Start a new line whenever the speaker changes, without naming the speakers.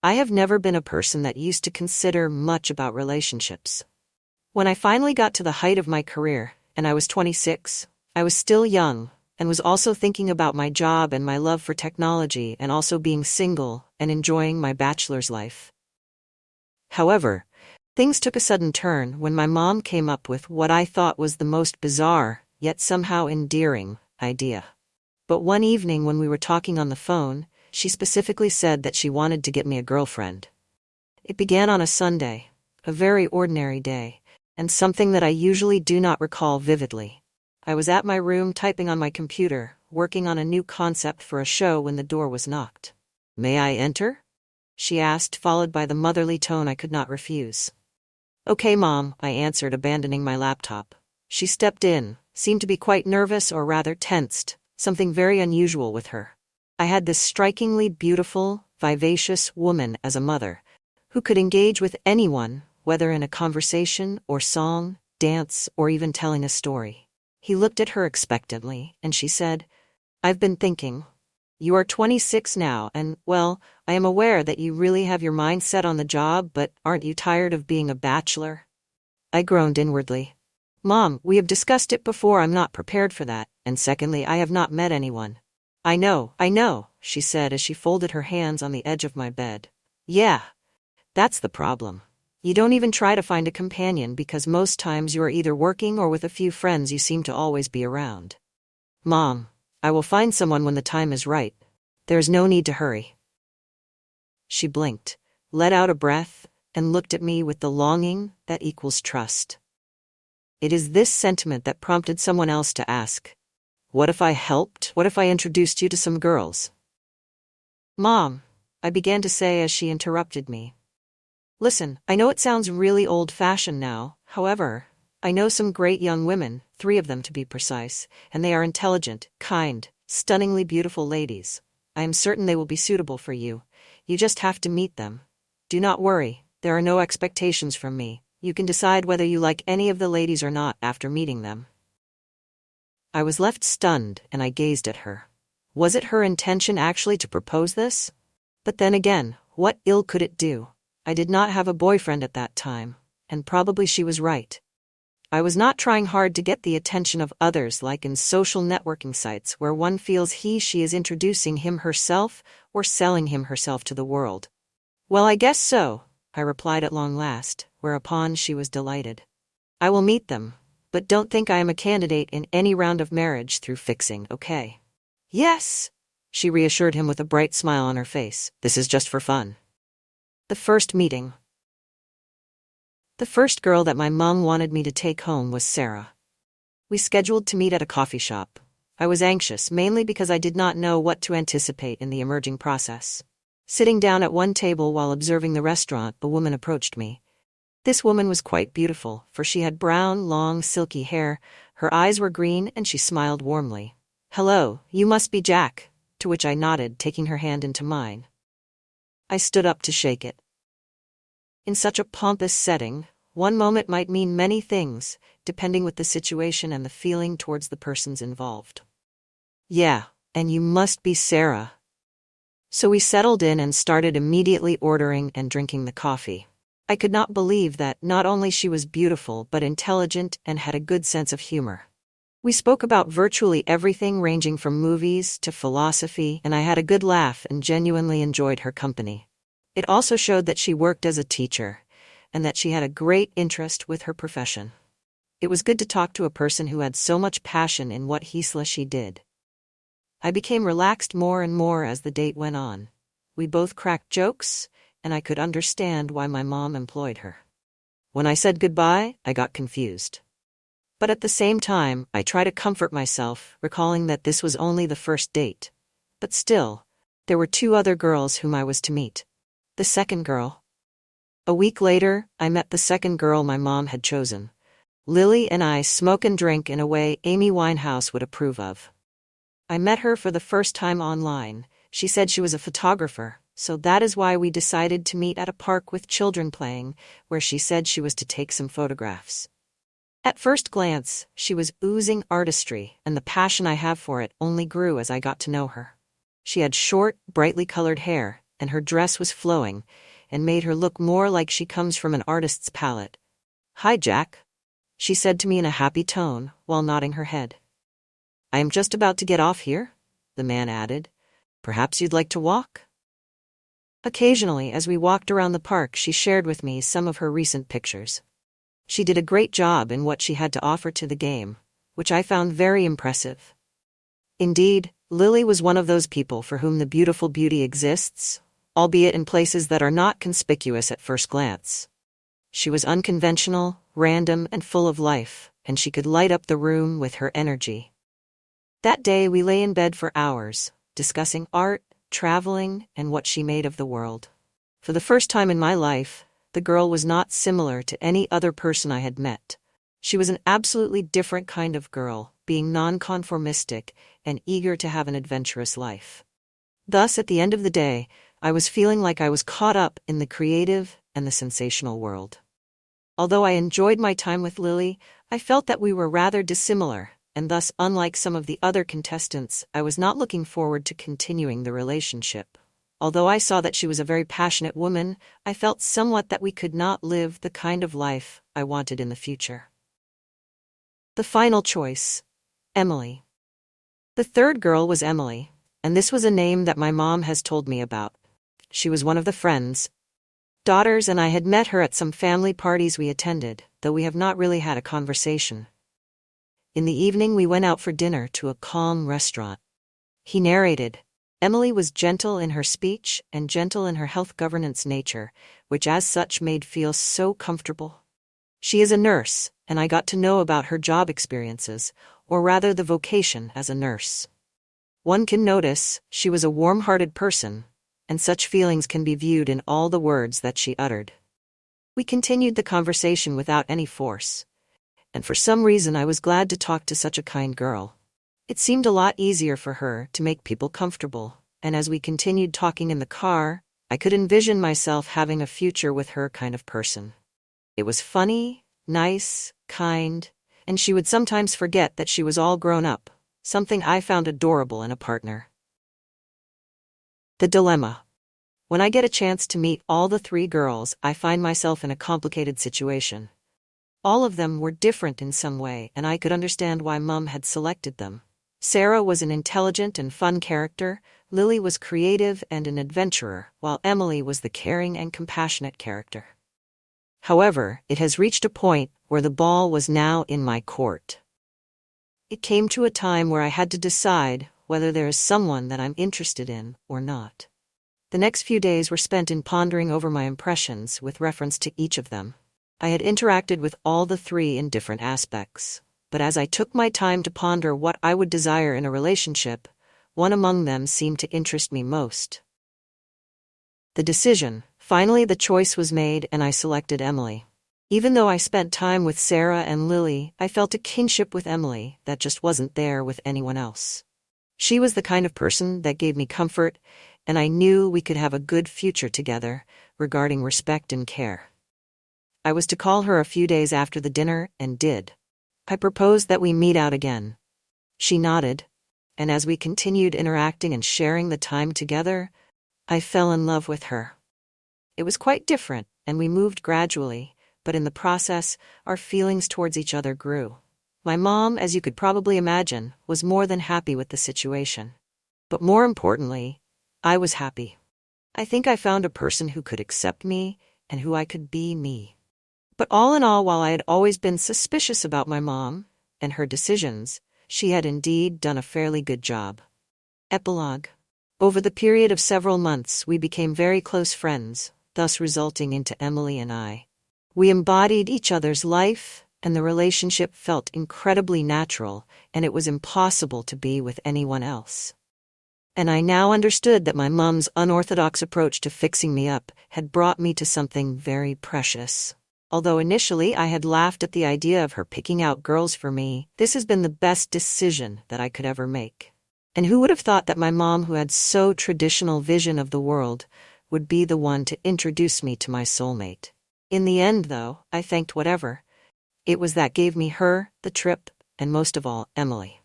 I have never been a person that used to consider much about relationships. When I finally got to the height of my career, and I was 26, I was still young, and was also thinking about my job and my love for technology and also being single and enjoying my bachelor's life. However, things took a sudden turn when my mom came up with what I thought was the most bizarre, yet somehow endearing, idea. But one evening when we were talking on the phone, she specifically said that she wanted to get me a girlfriend. It began on a Sunday, a very ordinary day, and something that I usually do not recall vividly. I was at my room typing on my computer, working on a new concept for a show when the door was knocked. "May I enter?" she asked, followed by the motherly tone I could not refuse. "Okay, Mom," I answered, abandoning my laptop. She stepped in, seemed to be quite nervous or rather tensed, something very unusual with her. I had this strikingly beautiful, vivacious woman as a mother, who could engage with anyone, whether in a conversation or song, dance, or even telling a story. He looked at her expectantly, and she said, "I've been thinking. You are 26 now, and, well, I am aware that you really have your mind set on the job, but aren't you tired of being a bachelor?" I groaned inwardly. "Mom, we have discussed it before. I'm not prepared for that, and secondly, I have not met anyone." I know, she said as she folded her hands on the edge of my bed. "Yeah, that's the problem. You don't even try to find a companion because most times you are either working or with a few friends you seem to always be around." "Mom, I will find someone when the time is right. There is no need to hurry." She blinked, let out a breath, and looked at me with the longing that equals trust. It is this sentiment that prompted someone else to ask, "What if I helped? What if I introduced you to some girls?" "Mom," I began to say as she interrupted me. "Listen, I know it sounds really old-fashioned now, however, I know some great young women, 3 of them to be precise, and they are intelligent, kind, stunningly beautiful ladies. I am certain they will be suitable for you. You just have to meet them. Do not worry, there are no expectations from me. You can decide whether you like any of the ladies or not after meeting them." I was left stunned, and I gazed at her. Was it her intention actually to propose this? But then again, what ill could it do? I did not have a boyfriend at that time, and probably she was right. I was not trying hard to get the attention of others like in social networking sites where one feels she is introducing him herself or selling him herself to the world. "Well, I guess so," I replied at long last, whereupon she was delighted. "I will meet them, but don't think I am a candidate in any round of marriage through fixing, okay?" "Yes," she reassured him with a bright smile on her face. "This is just for fun." The first meeting. The first girl that my mom wanted me to take home was Sarah. We scheduled to meet at a coffee shop. I was anxious, mainly because I did not know what to anticipate in the emerging process. Sitting down at one table while observing the restaurant, a woman approached me. This woman was quite beautiful, for she had brown, long, silky hair, her eyes were green, and she smiled warmly. "Hello, you must be Jack," to which I nodded, taking her hand into mine. I stood up to shake it. In such a pompous setting, one moment might mean many things, depending with the situation and the feeling towards the persons involved. "Yeah, and you must be Sarah." So we settled in and started immediately ordering and drinking the coffee. I could not believe that not only she was beautiful but intelligent and had a good sense of humor. We spoke about virtually everything ranging from movies to philosophy, and I had a good laugh and genuinely enjoyed her company. It also showed that she worked as a teacher, and that she had a great interest with her profession. It was good to talk to a person who had so much passion in what she did. I became relaxed more and more as the date went on. We both cracked jokes, and I could understand why my mom employed her. When I said goodbye, I got confused. But at the same time, I tried to comfort myself, recalling that this was only the first date. But still, there were 2 other girls whom I was to meet. The second girl. A week later, I met the second girl my mom had chosen. Lily and I smoke and drink in a way Amy Winehouse would approve of. I met her for the first time online. She said she was a photographer, so that is why we decided to meet at a park with children playing, where she said she was to take some photographs. At first glance, she was oozing artistry, and the passion I have for it only grew as I got to know her. She had short, brightly colored hair, and her dress was flowing, and made her look more like she comes from an artist's palette. "Hi, Jack," she said to me in a happy tone, while nodding her head. "I am just about to get off here," the man added. "Perhaps you'd like to walk?" Occasionally, as we walked around the park, she shared with me some of her recent pictures. She did a great job in what she had to offer to the game, which I found very impressive. Indeed, Lily was one of those people for whom the beautiful beauty exists, albeit in places that are not conspicuous at first glance. She was unconventional, random, and full of life, and she could light up the room with her energy. That day we lay in bed for hours, discussing art, traveling, and what she made of the world. For the first time in my life, the girl was not similar to any other person I had met. She was an absolutely different kind of girl, being nonconformistic and eager to have an adventurous life. Thus, at the end of the day, I was feeling like I was caught up in the creative and the sensational world. Although I enjoyed my time with Lily, I felt that we were rather dissimilar, and thus, unlike some of the other contestants, I was not looking forward to continuing the relationship. Although I saw that she was a very passionate woman, I felt somewhat that we could not live the kind of life I wanted in the future. The final choice, Emily. The third girl was Emily, and this was a name that my mom has told me about. She was one of the friends' daughters, and I had met her at some family parties we attended, though we have not really had a conversation. In the evening we went out for dinner to a calm restaurant. He narrated, Emily was gentle in her speech and gentle in her health governance nature, which as such made feel so comfortable. She is a nurse, and I got to know about her job experiences, or rather the vocation as a nurse. One can notice she was a warm-hearted person, and such feelings can be viewed in all the words that she uttered. We continued the conversation without any force, and for some reason I was glad to talk to such a kind girl. It seemed a lot easier for her to make people comfortable, and as we continued talking in the car, I could envision myself having a future with her kind of person. It was funny, nice, kind, and she would sometimes forget that she was all grown up, something I found adorable in a partner. The dilemma. When I get a chance to meet all the three girls, I find myself in a complicated situation. All of them were different in some way, and I could understand why Mum had selected them. Sarah was an intelligent and fun character, Lily was creative and an adventurer, while Emily was the caring and compassionate character. However, it has reached a point where the ball was now in my court. It came to a time where I had to decide whether there is someone that I'm interested in or not. The next few days were spent in pondering over my impressions with reference to each of them. I had interacted with all the three in different aspects, but as I took my time to ponder what I would desire in a relationship, one among them seemed to interest me most. Finally the choice was made and I selected Emily. Even though I spent time with Sarah and Lily, I felt a kinship with Emily that just wasn't there with anyone else. She was the kind of person that gave me comfort, and I knew we could have a good future together regarding respect and care. I was to call her a few days after the dinner, and did. I proposed that we meet out again. She nodded, and as we continued interacting and sharing the time together, I fell in love with her. It was quite different, and we moved gradually, but in the process, our feelings towards each other grew. My mom, as you could probably imagine, was more than happy with the situation. But more importantly, I was happy. I think I found a person who could accept me and who I could be me. But all in all, while I had always been suspicious about my mom and her decisions, she had indeed done a fairly good job. Epilogue. Over the period of several months, we became very close friends, thus resulting into Emily and I. We embodied each other's life, and the relationship felt incredibly natural, and it was impossible to be with anyone else. And I now understood that my mom's unorthodox approach to fixing me up had brought me to something very precious. Although initially I had laughed at the idea of her picking out girls for me, this has been the best decision that I could ever make. And who would have thought that my mom, who had so traditional vision of the world, would be the one to introduce me to my soulmate? In the end, though, I thanked whatever. It was that gave me her, the trip, and most of all, Emily.